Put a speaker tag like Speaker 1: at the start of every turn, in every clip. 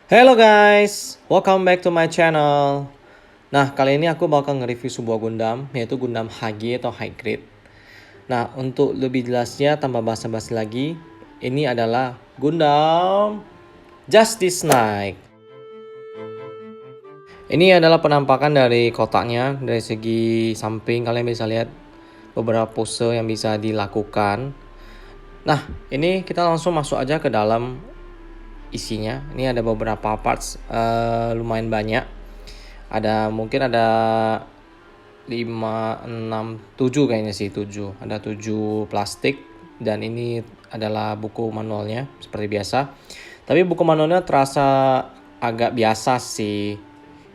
Speaker 1: Hello guys, welcome back to my channel. Nah, kali ini aku bakal nge-review sebuah Gundam, yaitu Gundam HG atau High Grade. Nah, untuk lebih jelasnya tanpa basa-basi lagi, ini adalah Gundam Justice Knight. Ini adalah penampakan dari kotaknya. Dari segi samping kalian bisa lihat beberapa pose yang bisa dilakukan. Nah, ini kita langsung masuk aja ke dalam isinya. Ini ada beberapa parts, lumayan banyak. Mungkin ada 5, 6, 7 kayaknya sih, 7. Ada 7 plastik dan ini adalah buku manualnya seperti biasa. Tapi buku manualnya terasa agak biasa sih.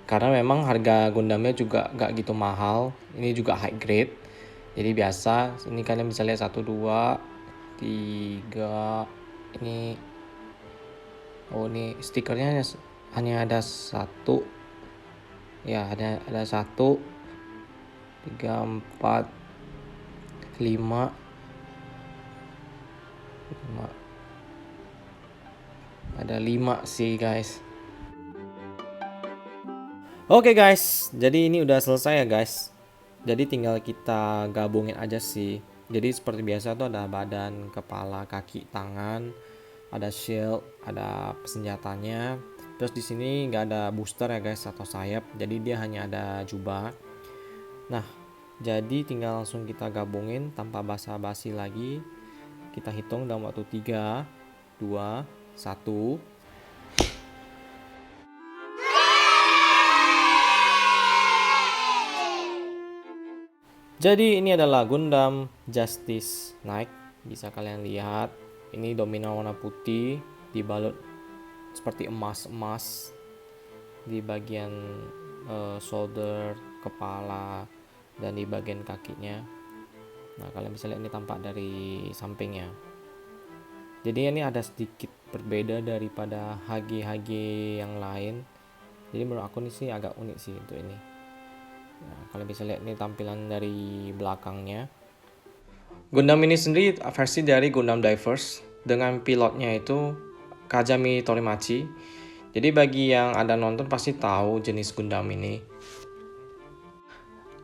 Speaker 1: Karena memang harga Gundamnya juga gak gitu mahal. Ini juga high grade. Jadi biasa. Ini kalian bisa lihat 1, 2, 3. Ini stikernya hanya ada 1. Ya, ada 1, 3, 4, 5. Ada 5 sih guys. Oke guys, jadi ini udah selesai ya guys. Jadi tinggal kita gabungin aja sih. Jadi seperti biasa tuh ada badan, kepala, kaki, tangan, ada shield, ada senjatanya. Terus di sini nggak ada booster ya guys atau sayap. Jadi dia hanya ada jubah. Nah, jadi tinggal langsung kita gabungin tanpa basa-basi lagi. Kita hitung dalam waktu 3, 2, 1. Jadi ini adalah Gundam Justice Knight. Bisa kalian lihat, ini dominan warna putih, dibalut seperti emas-emas di bagian shoulder, kepala, dan di bagian kakinya. Nah, kalian bisa lihat ini tampak dari sampingnya. Jadi ini ada sedikit berbeda daripada HG-HG yang lain. Jadi menurut aku ini sih agak unik sih untuk ini. Nah, kalian bisa lihat ini tampilan dari belakangnya. Gundam ini sendiri versi dari Gundam Diverse dengan pilotnya itu Kazami Torimachi. Jadi bagi yang ada nonton pasti tahu jenis Gundam ini.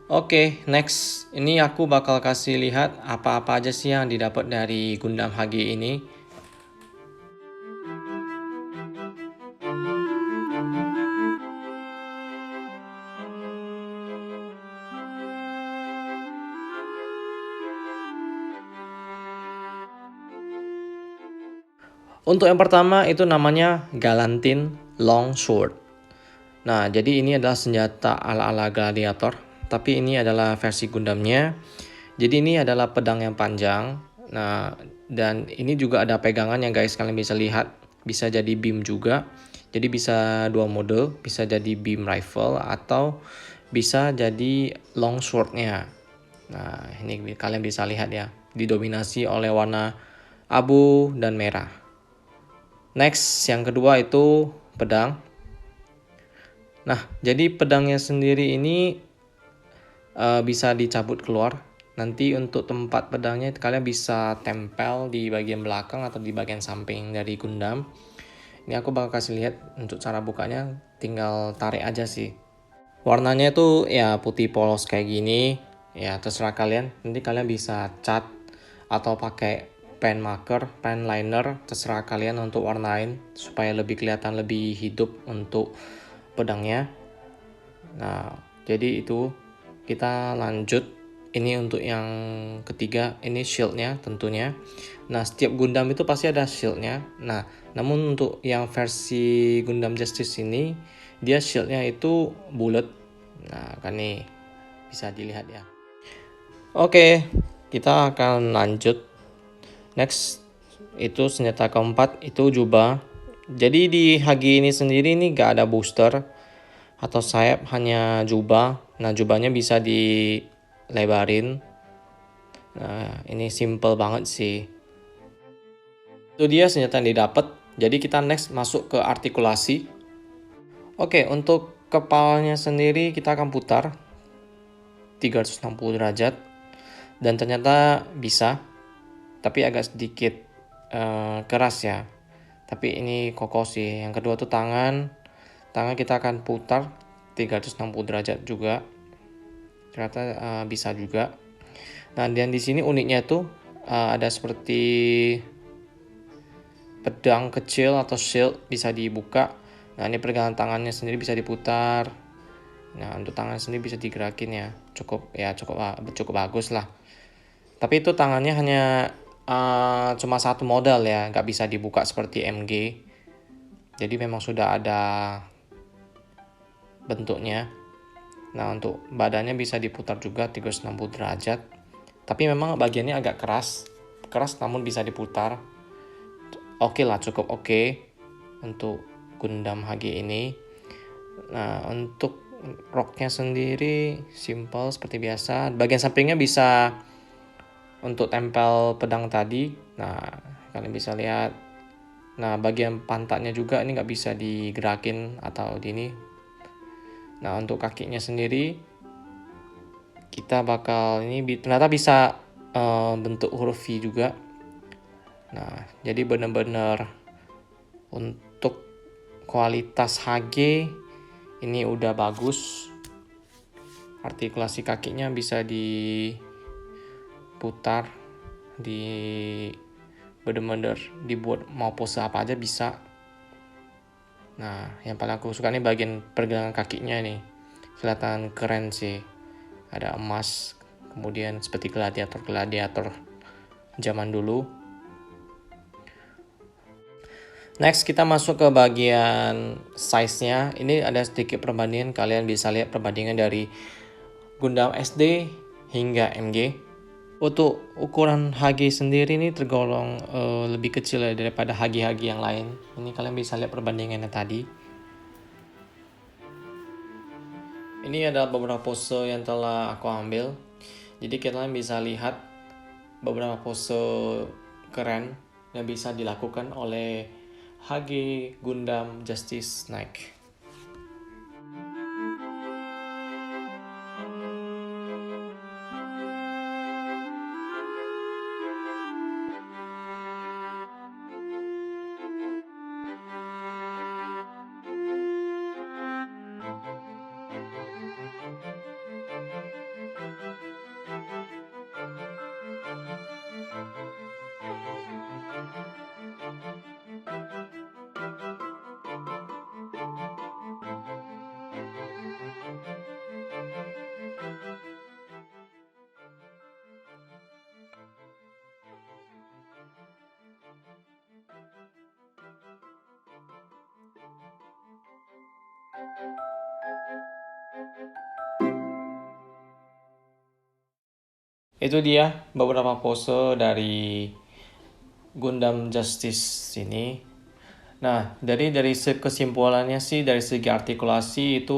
Speaker 1: Oke, next. Ini aku bakal kasih lihat apa-apa aja sih yang didapat dari Gundam HG ini. Untuk yang pertama itu namanya Galantin Long Sword. Nah, jadi ini adalah senjata ala-ala gladiator, tapi ini adalah versi Gundamnya. Jadi ini adalah pedang yang panjang. Nah, dan ini juga ada pegangan yang guys, kalian bisa lihat. Bisa jadi beam juga. Jadi bisa dua mode, bisa jadi beam rifle atau bisa jadi long swordnya. Nah, ini kalian bisa lihat ya, didominasi oleh warna abu dan merah. Next, yang kedua itu pedang. Nah, jadi pedangnya sendiri ini bisa dicabut keluar. Nanti untuk tempat pedangnya kalian bisa tempel di bagian belakang atau di bagian samping dari Gundam. Ini aku bakal kasih lihat untuk cara bukanya, tinggal tarik aja sih. Warnanya itu ya putih polos kayak gini. Ya terserah kalian. Nanti kalian bisa cat atau pakai pen marker, pen liner, terserah kalian untuk warnain supaya lebih kelihatan lebih hidup untuk pedangnya. Nah, jadi itu kita lanjut. Ini untuk yang ketiga, ini shieldnya tentunya. Nah, setiap Gundam itu pasti ada shieldnya. Nah, namun untuk yang versi Gundam Justice ini, dia shieldnya itu bulat. Nah, kan nih bisa dilihat ya. Oke, kita akan lanjut. Next, itu senjata keempat, itu jubah. Jadi di HG ini sendiri ini gak ada booster atau sayap, hanya jubah. Nah, jubahnya bisa dilebarin. Nah, ini simple banget sih. Itu dia senjata yang didapat. Jadi kita next masuk ke artikulasi. Oke, untuk kepalanya sendiri kita akan putar 360 derajat. Dan ternyata bisa, tapi agak sedikit keras ya. Tapi ini kokoh sih. Yang kedua tuh tangan kita akan putar 360 derajat juga. Ternyata bisa juga. Nah, dan di sini uniknya tuh ada seperti pedang kecil atau shield bisa dibuka. Nah, ini pergelangan tangannya sendiri bisa diputar. Nah, untuk tangan sendiri bisa digerakin ya. Cukup bagus lah. Tapi itu tangannya hanya cuma satu model ya, nggak bisa dibuka seperti MG. Jadi memang sudah ada bentuknya. Nah, untuk badannya bisa diputar juga 360 derajat. Tapi memang bagiannya agak keras namun bisa diputar. Oke lah, cukup oke untuk Gundam HG ini. Nah, untuk roknya sendiri simple seperti biasa. Bagian sampingnya bisa untuk tempel pedang tadi. Nah, kalian bisa lihat. Nah, bagian pantatnya juga ini nggak bisa digerakin atau ini. Nah, untuk kakinya sendiri kita bakal ini ternyata bisa bentuk huruf V juga. Nah, jadi benar-benar untuk kualitas HG ini udah bagus. Artikulasi kakinya bisa diputar, benar-benar dibuat mau pose apa aja bisa. Nah, yang paling aku suka nih bagian pergelangan kakinya nih. Kelihatan keren sih. Ada emas, kemudian seperti gladiator zaman dulu. Next kita masuk ke bagian size-nya. Ini ada sedikit perbandingan, kalian bisa lihat perbandingan dari Gundam SD hingga MG. Untuk ukuran HG sendiri ini tergolong lebih kecil ya daripada HG-HG yang lain. Ini kalian bisa lihat perbandingannya tadi. Ini adalah beberapa pose yang telah aku ambil. Jadi kalian bisa lihat beberapa pose keren yang bisa dilakukan oleh HG Gundam Justice Knight. Itu dia beberapa pose dari Gundam Justice ini. Nah, dari kesimpulannya sih dari segi artikulasi itu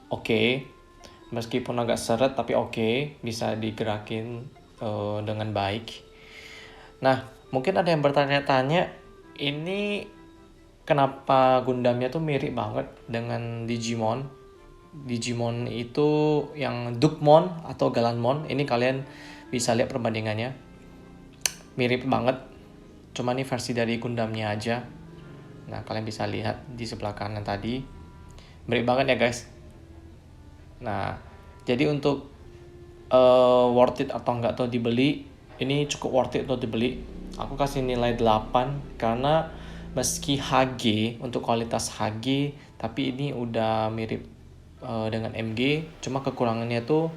Speaker 1: oke. Meskipun agak seret tapi oke, bisa digerakin dengan baik. Nah, mungkin ada yang bertanya-tanya, ini kenapa Gundamnya tuh mirip banget dengan Digimon? Digimon itu yang Dukmon atau Galanmon, ini kalian bisa lihat perbandingannya. Mirip banget, cuma ini versi dari Gundamnya aja. Nah, kalian bisa lihat di sebelah kanan tadi. Mirip banget ya guys. Nah, jadi untuk worth it atau enggak tuh dibeli, ini cukup worth it untuk dibeli. Aku kasih nilai 8 karena meski HG, untuk kualitas HG, tapi ini udah mirip dengan MG, cuma kekurangannya tuh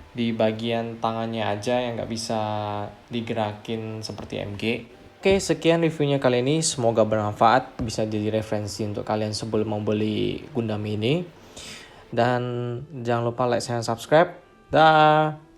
Speaker 1: di bagian tangannya aja yang nggak bisa digerakin seperti MG. Oke, sekian reviewnya kali ini. Semoga bermanfaat, bisa jadi referensi untuk kalian sebelum membeli Gundam ini. Dan jangan lupa like, share, subscribe. Dah.